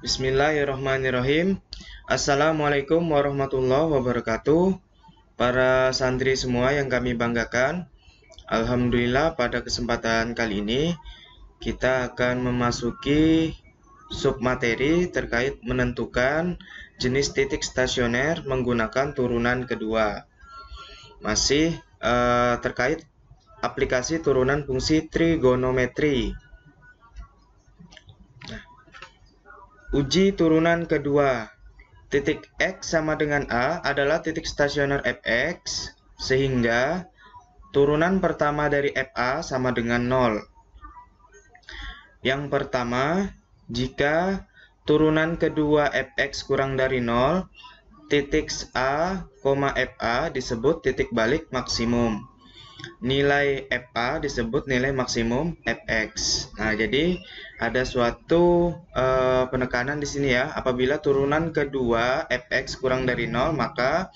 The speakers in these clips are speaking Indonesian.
Bismillahirrahmanirrahim. Assalamualaikum warahmatullahi wabarakatuh. Para santri semua yang kami banggakan, Alhamdulillah pada kesempatan kali ini kita akan memasuki submateri terkait menentukan jenis titik stasioner menggunakan turunan kedua. Masih terkait aplikasi turunan fungsi trigonometri. Uji turunan kedua. Titik X sama dengan A adalah titik stasioner Fx, sehingga turunan pertama dari Fa sama dengan 0. Yang pertama, jika turunan kedua Fx kurang dari 0, titik A, Fa disebut titik balik maksimum. Nilai Fa disebut nilai maksimum Fx. Nah, jadi ada suatu penekanan di sini ya. Apabila turunan kedua Fx kurang dari 0, maka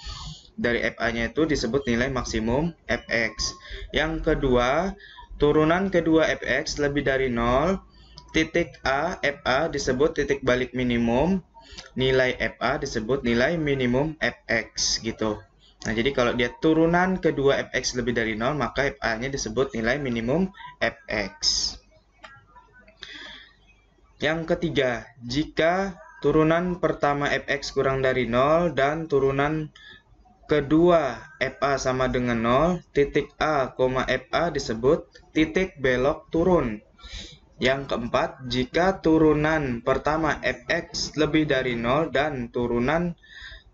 dari Fa-nya itu disebut nilai maksimum Fx. Yang kedua, turunan kedua Fx lebih dari 0, titik A, Fa disebut titik balik minimum. Nilai Fa disebut nilai minimum Fx gitu. Nah, jadi kalau dia turunan kedua Fx lebih dari 0, maka Fa-nya disebut nilai minimum Fx. Yang ketiga, jika turunan pertama Fx kurang dari 0 dan turunan kedua Fa sama dengan 0, titik A, Fa disebut titik belok turun. Yang keempat, jika turunan pertama Fx lebih dari 0 dan turunan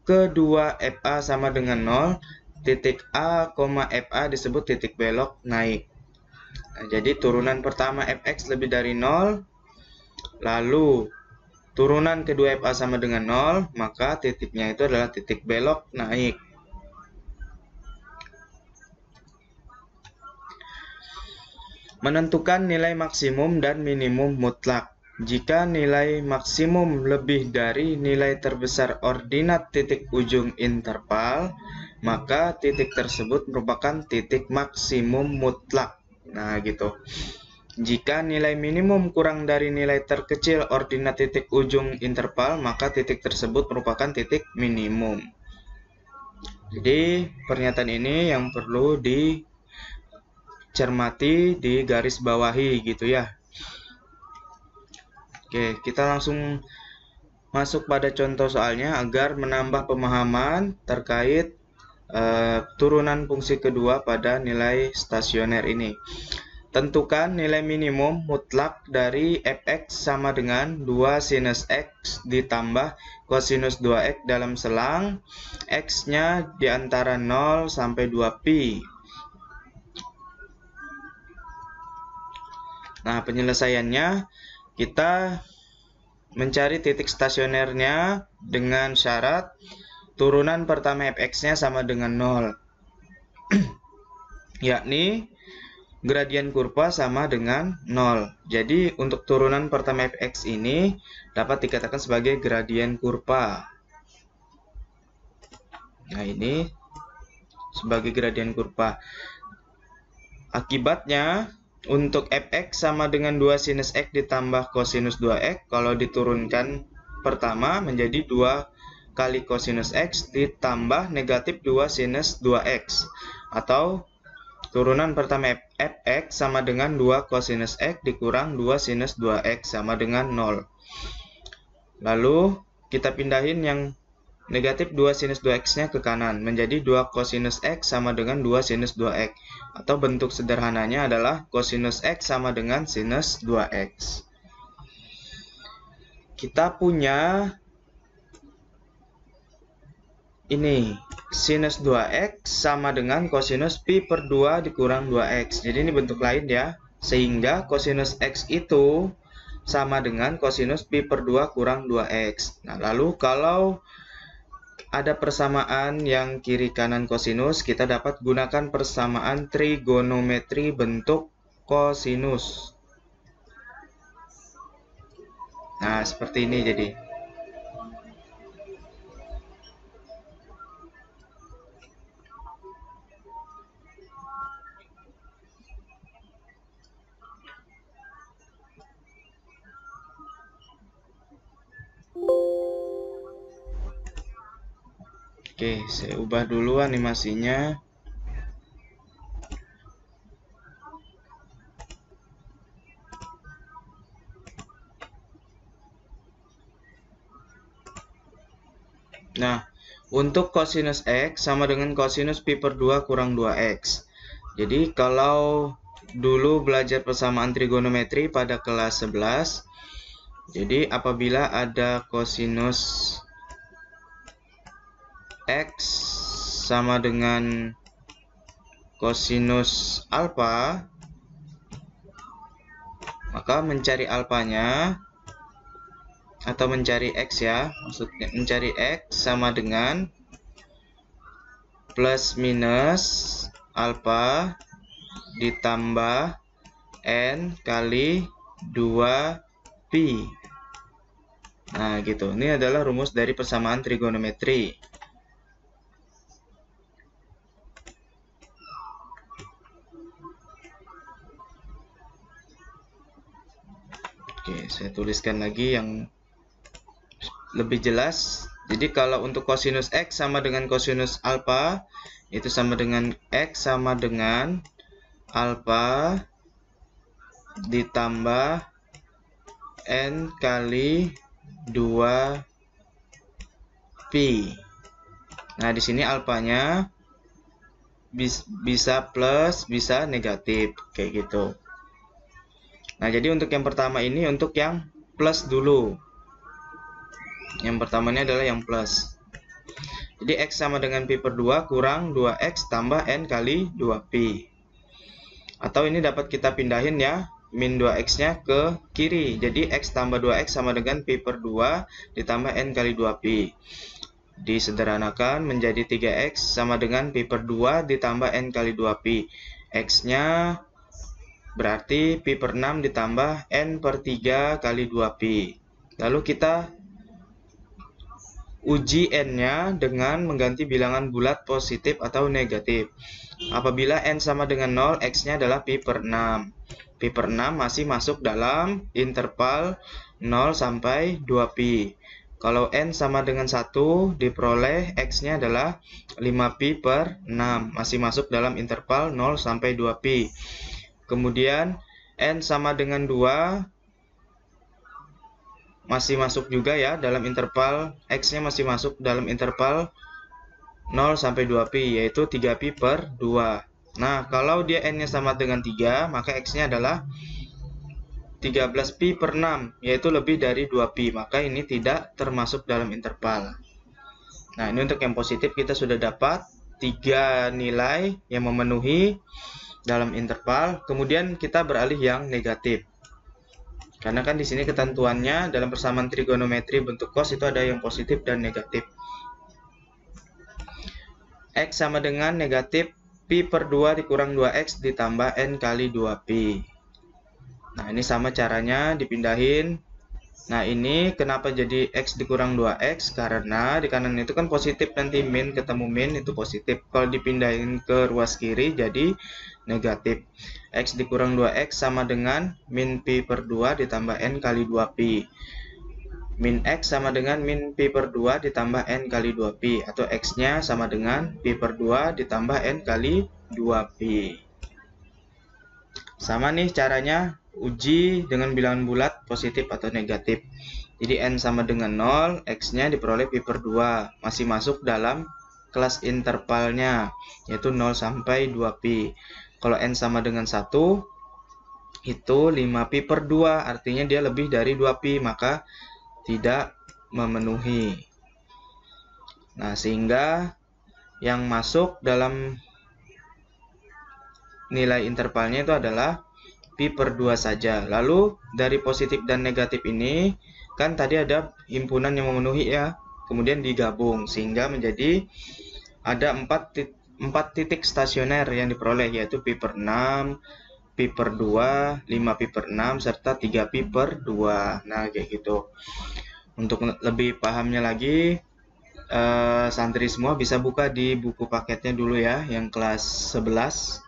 kedua Fa sama dengan 0, titik A, Fa disebut titik belok naik. Nah, jadi turunan pertama Fx lebih dari 0, lalu turunan kedua Fa sama dengan 0, maka titiknya itu adalah titik belok naik. Menentukan nilai maksimum dan minimum mutlak. Jika nilai maksimum lebih dari nilai terbesar ordinat titik ujung interval, maka titik tersebut merupakan titik maksimum mutlak. Nah, gitu. Jika nilai minimum kurang dari nilai terkecil ordinat titik ujung interval, maka titik tersebut merupakan titik minimum. Jadi, pernyataan ini yang perlu dicermati, di garis bawahi gitu ya. Oke, kita langsung masuk pada contoh soalnya agar menambah pemahaman terkait turunan fungsi kedua pada nilai stasioner ini. Tentukan nilai minimum mutlak dari Fx sama dengan 2 sinus X ditambah kosinus 2X dalam selang X-nya di antara 0 sampai 2pi. Nah, penyelesaiannya kita mencari titik stasionernya dengan syarat turunan pertama Fx-nya sama dengan 0. Yakni gradien kurva sama dengan 0. Jadi untuk turunan pertama Fx ini dapat dikatakan sebagai gradien kurva. Nah, ini sebagai gradien kurva. Akibatnya untuk Fx sama dengan 2 sinus X ditambah kosinus 2X, kalau diturunkan pertama menjadi 2 kali kosinus X ditambah negatif 2 sinus 2X. Atau turunan pertama Fx sama dengan 2 kosinus X dikurang 2 sinus 2X sama dengan 0. Lalu kita pindahin yang negatif 2 sinus 2x-nya ke kanan, menjadi 2 kosinus x sama dengan 2 sinus 2x. Atau bentuk sederhananya adalah kosinus x sama dengan sinus 2x. Kita punya ini, sinus 2x sama dengan kosinus pi per 2 dikurang 2x. Jadi ini bentuk lain ya, sehingga kosinus x itu sama dengan kosinus pi per 2 kurang 2x. Nah, lalu kalau ada persamaan yang kiri kanan kosinus, kita dapat gunakan persamaan trigonometri bentuk kosinus. Nah, seperti ini jadi. Oke, saya ubah dulu animasinya. Nah, untuk cosinus X sama dengan cosinus pi per 2 kurang 2X. Jadi, kalau dulu belajar persamaan trigonometri pada kelas 11, jadi apabila ada cosinus X sama dengan cosinus alfa, maka mencari alfanya atau mencari X ya, maksudnya mencari X sama dengan plus minus alfa ditambah N kali 2pi. Nah gitu, ini adalah rumus dari persamaan trigonometri. Oke, saya tuliskan lagi yang lebih jelas. Jadi kalau untuk cosinus X sama dengan cosinus alfa, itu sama dengan X sama dengan alfa ditambah N kali 2pi. Nah, di sini alfanya bisa plus, bisa negatif, kayak gitu. Nah, jadi untuk yang pertama ini untuk yang plus dulu. Yang pertamanya adalah yang plus. Jadi X sama dengan pi per 2 kurang 2X tambah N kali 2pi. Atau ini dapat kita pindahin ya, min 2X-nya ke kiri. Jadi X tambah 2X sama dengan pi per 2 ditambah N kali 2pi. Disederhanakan menjadi 3X sama dengan pi per 2 ditambah N kali 2pi. X-nya berarti pi per 6 ditambah N per 3 kali 2pi. Lalu kita uji N-nya dengan mengganti bilangan bulat positif atau negatif. Apabila N sama dengan 0, X-nya adalah pi per 6. Pi per 6 masih masuk dalam interval 0 sampai 2pi. Kalau N sama dengan 1, diperoleh X-nya adalah 5pi per 6. Masih masuk dalam interval 0 sampai 2pi. Kemudian N sama dengan 2, masih masuk juga ya dalam interval, X-nya masih masuk dalam interval 0 sampai 2pi, yaitu 3pi per 2. Nah, kalau dia N-nya sama dengan 3, maka X-nya adalah 13pi per 6, yaitu lebih dari 2pi. Maka ini tidak termasuk dalam interval. Nah, ini untuk yang positif kita sudah dapat 3 nilai yang memenuhi dalam interval. Kemudian kita beralih yang negatif. Karena kan di sini ketentuannya dalam persamaan trigonometri bentuk cos itu ada yang positif dan negatif. X sama dengan negatif pi per 2 dikurang 2X ditambah N kali 2pi. Nah, ini sama caranya dipindahin. Nah, ini kenapa jadi X dikurang 2X? Karena di kanan itu kan positif, nanti min ketemu min itu positif. Kalau dipindahin ke ruas kiri jadi negatif. X dikurang 2X sama dengan min pi per 2 ditambah N kali 2pi. Min X sama dengan min pi per 2 ditambah N kali 2pi. Atau X-nya sama dengan pi per 2 ditambah N kali 2pi. Sama nih caranya, uji dengan bilangan bulat positif atau negatif. Jadi N sama dengan 0, X-nya diperoleh pi per 2. Masih masuk dalam kelas intervalnya, yaitu 0 sampai 2pi. Kalau N sama dengan 1, itu 5pi per 2. Artinya dia lebih dari 2pi, maka tidak memenuhi. Nah, sehingga yang masuk dalam nilai intervalnya itu adalah pi per 2 saja. Lalu dari positif dan negatif ini kan tadi ada himpunan yang memenuhi ya, kemudian digabung sehingga menjadi ada 4 titik stasioner yang diperoleh, yaitu pi per 6, pi per 2, 5pi per 6, serta 3pi per 2. Nah, kayak gitu. Untuk lebih pahamnya lagi, santri semua bisa buka di buku paketnya dulu ya, yang kelas 11.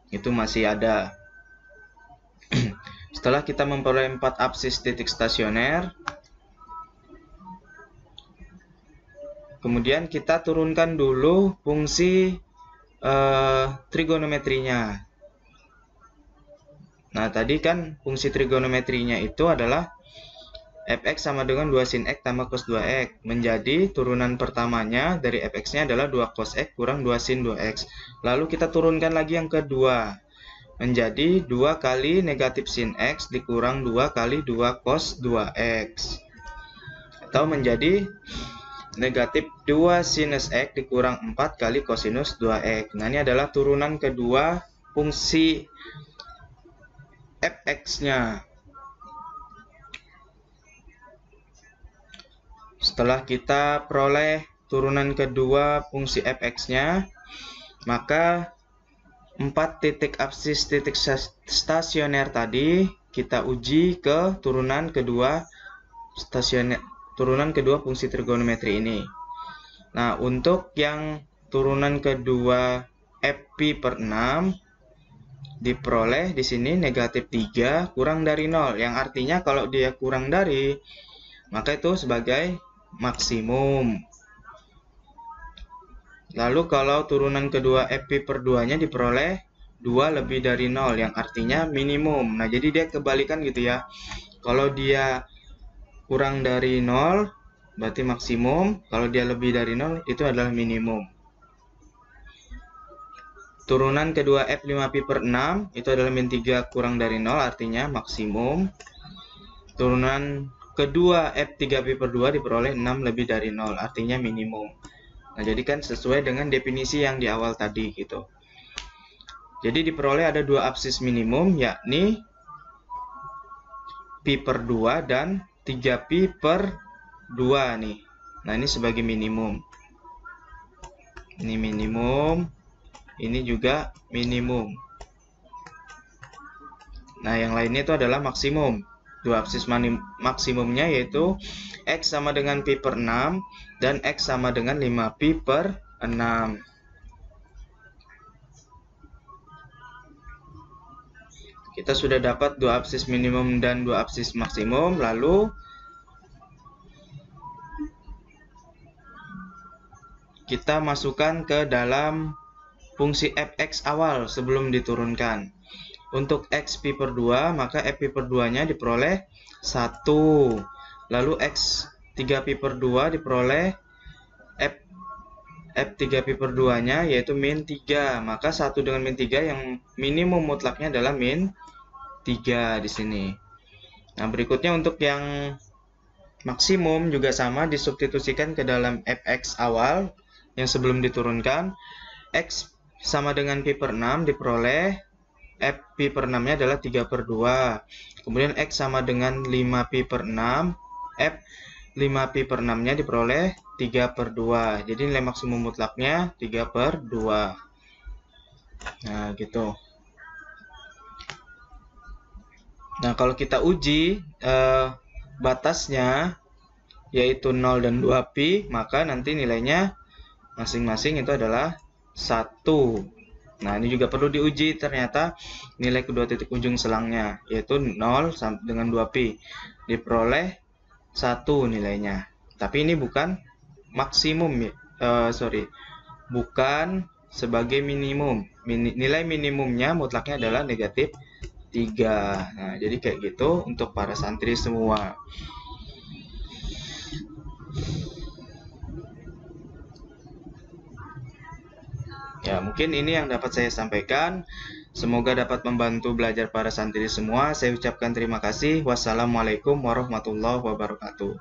Itu masih ada. Setelah kita memperoleh 4 absis titik stasioner, Kemudian kita turunkan dulu fungsi trigonometrinya. Nah, tadi kan fungsi trigonometrinya itu adalah fx sama dengan 2 sin x tambah cos 2x. Menjadi turunan pertamanya dari fx-nya adalah 2 cos x kurang 2 sin 2x. Lalu kita turunkan lagi yang kedua. Menjadi 2 kali negatif sin x dikurang 2 kali 2 cos 2x. Atau menjadi negatif 2 sinus x dikurang 4 kali kosinus 2x. Nah, ini adalah turunan kedua fungsi fx-nya. Setelah kita peroleh turunan kedua fungsi fx-nya, maka 4 titik absis titik stasioner tadi kita uji ke turunan kedua fungsi trigonometri ini. Nah, untuk yang turunan kedua fp per 6 diperoleh di sini negatif 3 kurang dari 0, yang artinya kalau dia kurang dari, maka itu sebagai maksimum. Lalu kalau turunan kedua fp per 2-nya diperoleh 2 lebih dari 0, yang artinya minimum. Nah, jadi dia kebalikan gitu ya. Kalau dia kurang dari 0, berarti maksimum. Kalau dia lebih dari 0, itu adalah minimum. Turunan kedua F5Pi per 6 itu adalah min 3 kurang dari 0, artinya maksimum. Turunan kedua F3Pi per 2 diperoleh 6 lebih dari 0, artinya minimum. Nah, jadi kan sesuai dengan definisi yang di awal tadi gitu. Jadi diperoleh ada 2 absis minimum, yakni Pi per 2 dan 3Pi per 2 nih. Nah, ini sebagai minimum. Ini minimum. Ini juga minimum. Nah, yang lainnya itu adalah maksimum. 2 absis maksimumnya yaitu X sama dengan Pi per 6 dan X sama dengan 5Pi per 6. Kita sudah dapat 2 absis minimum dan 2 absis maksimum. Lalu kita masukkan ke dalam fungsi fx awal sebelum diturunkan. Untuk x pi per 2, maka f pi per 2-nya diperoleh 1. Lalu x 3pi per 2 diperoleh f3 pi per 2-nya yaitu min 3. Maka 1 dengan min 3 yang minimum mutlaknya adalah min 3 di sini. Nah, berikutnya untuk yang maksimum juga sama, disubstitusikan ke dalam fx awal yang sebelum diturunkan. X sama dengan Pi per 6 diperoleh F Pi per 6-nya adalah 3 per 2. Kemudian X sama dengan 5 Pi per 6, F 5 Pi per 6-nya diperoleh 3 per 2. Jadi nilai maksimum mutlaknya 3 per 2. Nah, gitu. Nah, kalau kita uji batasnya yaitu 0 dan 2 Pi, maka nanti nilainya masing-masing itu adalah 1. Nah, ini juga perlu diuji ternyata nilai kedua titik ujung selangnya yaitu 0 dengan 2pi diperoleh 1 nilainya. Tapi ini bukan maksimum bukan sebagai minimum. Nilai minimumnya mutlaknya adalah negatif 3. Nah, jadi kayak gitu untuk para santri semua. Ya, mungkin ini yang dapat saya sampaikan. Semoga dapat membantu belajar para santri semua. Saya ucapkan terima kasih. Wassalamualaikum warahmatullahi wabarakatuh.